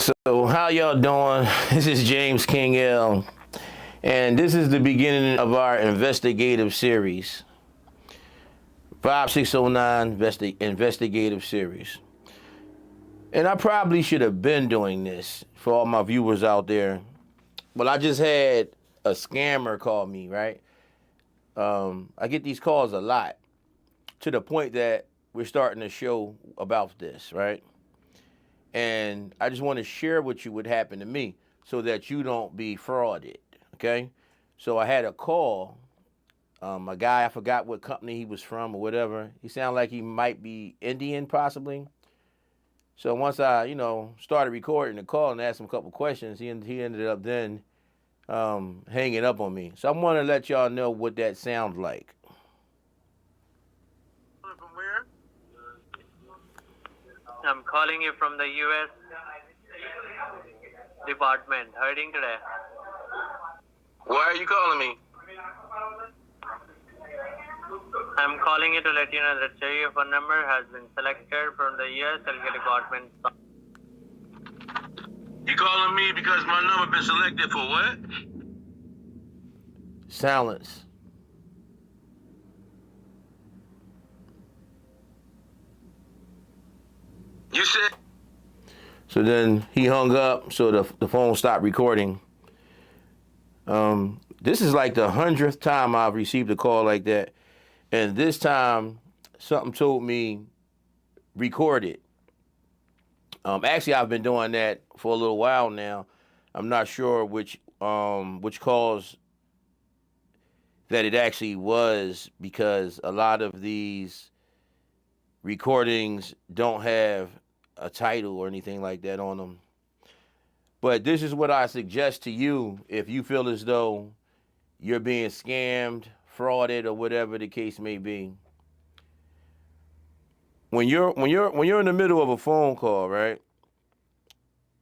So how y'all doing? This is Jamez King L, and this is the beginning of our investigative series. Vibe609 Investigative series. And I probably should have been doing this for all my viewers out there. But I just had a scammer call me, right? I get these calls a lot to the point that we're starting a show about this, right? And I just want to share with you what happened to me so that you don't be frauded, okay? So I had a call, a guy, I forgot what company he was from or whatever. He sounded like he might be Indian possibly. So once I, started recording the call and asked him a couple questions, he ended up then hanging up on me. So I want to let y'all know what that sounds like. From where? I'm calling you from the U.S. department. Hurting today. Why are you calling me? I'm calling you to let you know that your phone number has been selected from the U.S. department. You calling me because my number been selected for what? Silence. You said. So then he hung up, so the phone stopped recording. This is like the 100th time I've received a call like that. And this time, something told me, record it. Actually, I've been doing that for a little while now. I'm not sure which calls that it actually was, because a lot of these recordings don't have a title or anything like that on them. But this is what I suggest to you if you feel as though you're being scammed, frauded, or whatever the case may be. When you're in the middle of a phone call, right?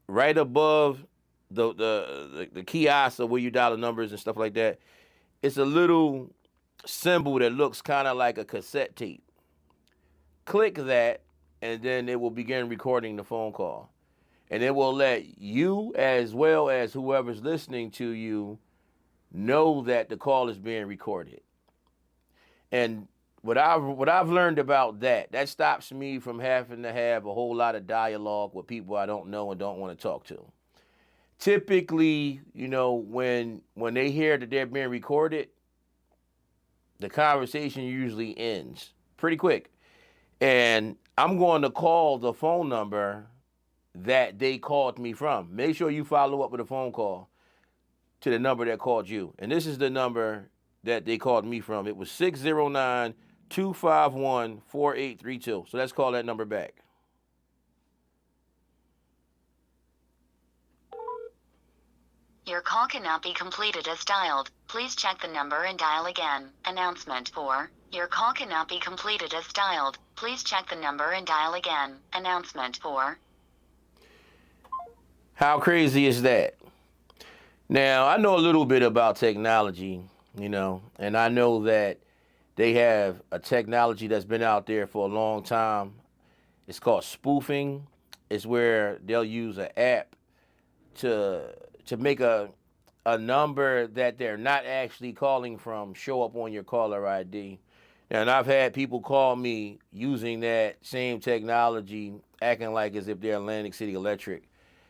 Right above the kiosk or where you dial the numbers and stuff like that, it's a little symbol that looks kind of like a cassette tape. Click that, and then it will begin recording the phone call. And it will let you, as well as whoever's listening to you, know that the call is being recorded. And what I've learned about that stops me from having to have a whole lot of dialogue with people I don't know and don't want to talk to. Typically, when they hear that they're being recorded, the conversation usually ends pretty quick. And I'm going to call the phone number that they called me from. Make sure you follow up with a phone call to the number that called you. And this is the number that they called me from. It was 609-251-4832. So let's call that number back. Your call cannot be completed as dialed. Please check the number and dial again. Announcement 4. Your call cannot be completed as dialed. Please check the number and dial again. Announcement 4. How crazy is that? Now, I know a little bit about technology, and I know that they have a technology that's been out there for a long time. It's called spoofing. It's where they'll use an app to make a number that they're not actually calling from show up on your caller ID. Now, and I've had people call me using that same technology, acting like as if they're Atlantic City Electric.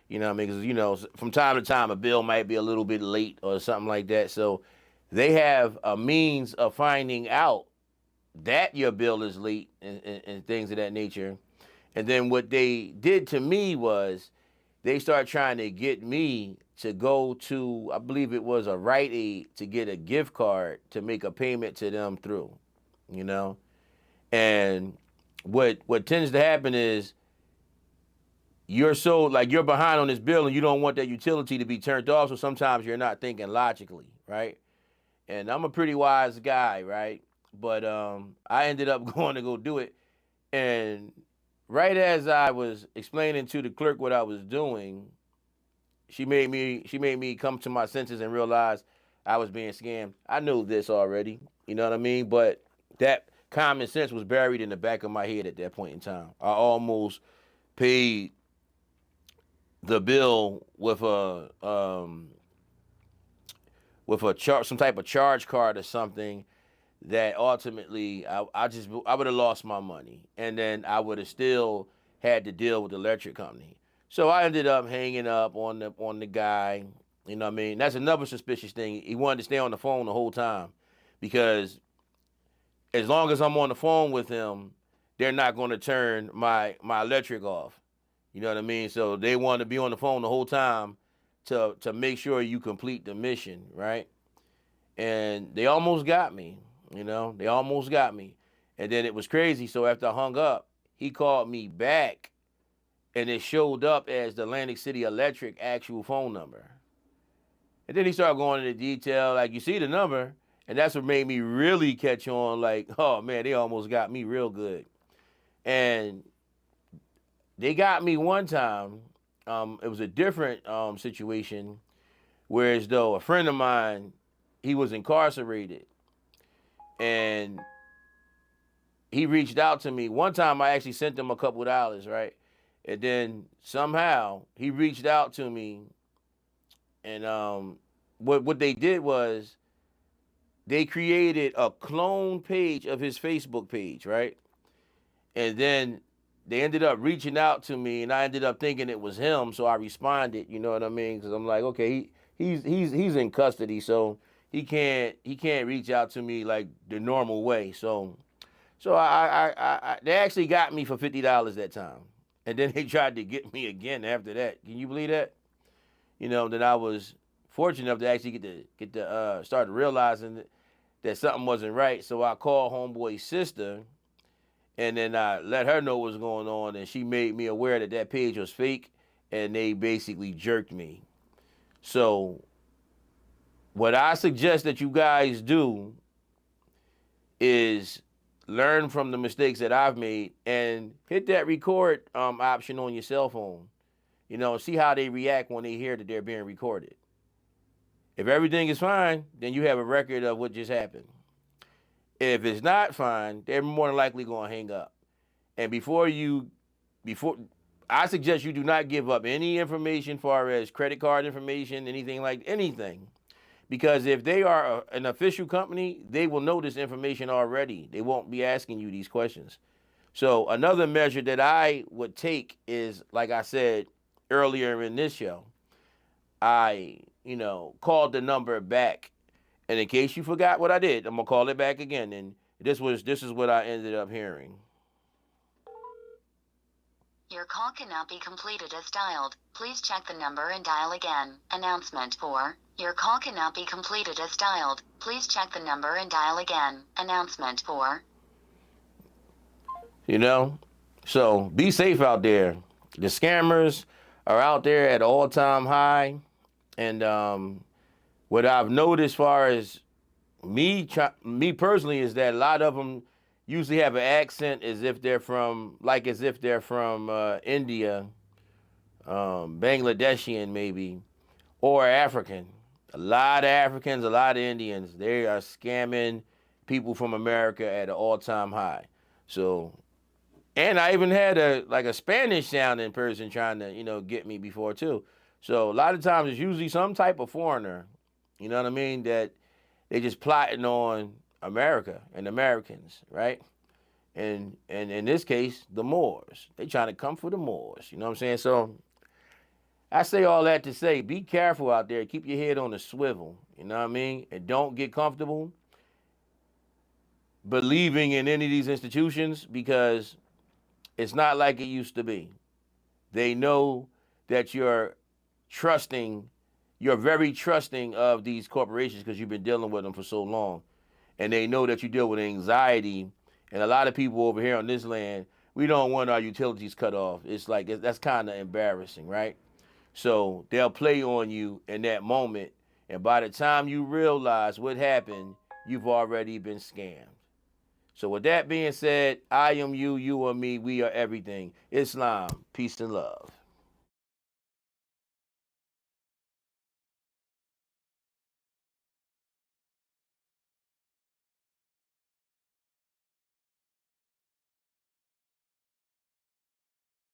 You know what I mean? Because, from time to time, a bill might be a little bit late or something like that. So they have a means of finding out that your bill is late and things of that nature. And then what they did to me was they started trying to get me to go to, I believe it was a Rite Aid, to get a gift card to make a payment to them through, And what tends to happen is you're you're behind on this bill and you don't want that utility to be turned off, so sometimes you're not thinking logically, right? And I'm a pretty wise guy, right? But I ended up going to go do it. And right as I was explaining to the clerk what I was doing, she made me come to my senses and realize I was being scammed. I knew this already, you know what I mean? But that common sense was buried in the back of my head at that point in time. I almost paid the bill with a some type of charge card or something that ultimately I would have lost my money, and then I would have still had to deal with the electric company. So I ended up hanging up on the guy. You know what I mean? That's another suspicious thing. He wanted to stay on the phone the whole time because as long as I'm on the phone with him, they're not going to turn my electric off. You know what I mean? So they want to be on the phone the whole time to make sure you complete the mission, right? And they almost got me. They almost got me. And then it was crazy. So after I hung up, he called me back, and it showed up as the Atlantic City Electric actual phone number. And then he started going into detail, like, you see the number, and that's what made me really catch on, like, oh man, they almost got me real good. And they got me one time. It was a different situation, whereas though a friend of mine, he was incarcerated, and he reached out to me. One time I actually sent him a couple $, right? And then somehow he reached out to me, and what they did was they created a clone page of his Facebook page, right? And then they ended up reaching out to me, and I ended up thinking it was him, so I responded. You know what I mean? Because I'm like, okay, he's in custody, so he can't reach out to me like the normal way. So they actually got me for $50 that time, and then they tried to get me again after that. Can you believe that? That I was fortunate enough to actually get to start realizing that something wasn't right. So I called homeboy's sister, and then I let her know what was going on, and she made me aware that that page was fake, and they basically jerked me. So what I suggest that you guys do is learn from the mistakes that I've made and hit that record option on your cell phone. See how they react when they hear that they're being recorded. If everything is fine, then you have a record of what just happened. If it's not fine, they're more than likely going to hang up. And before I suggest you do not give up any information as far as credit card information, anything. Because if they are an official company, they will know this information already. They won't be asking you these questions. So another measure that I would take is, like I said earlier in this show, I, called the number back. And in case you forgot what I did, I'm going to call it back again. And this is what I ended up hearing. Your call cannot be completed as dialed. Please check the number and dial again. Announcement 4. Your call cannot be completed as dialed. Please check the number and dial again. Announcement 4. So be safe out there. The scammers are out there at an all-time high. And what I've noticed as far as me personally is that a lot of them usually have an accent as if they're from India, Bangladeshi maybe, or African. A lot of Africans, a lot of Indians, they are scamming people from America at an all-time high. So, and I even had a Spanish sounding person trying to, get me before too. So a lot of times it's usually some type of foreigner, you know what I mean, that they just plotting on America and Americans, right? And in this case, the Moors. They trying to come for the Moors, you know what I'm saying? So I say all that to say, be careful out there. Keep your head on a swivel, you know what I mean? And don't get comfortable believing in any of these institutions because it's not like it used to be. They know that you're very trusting of these corporations because you've been dealing with them for so long. And they know that you deal with anxiety. And a lot of people over here on this land, we don't want our utilities cut off. It's like, that's kind of embarrassing, right? So they'll play on you in that moment. And by the time you realize what happened, you've already been scammed. So with that being said, I am you, you are me, we are everything. Islam, peace and love.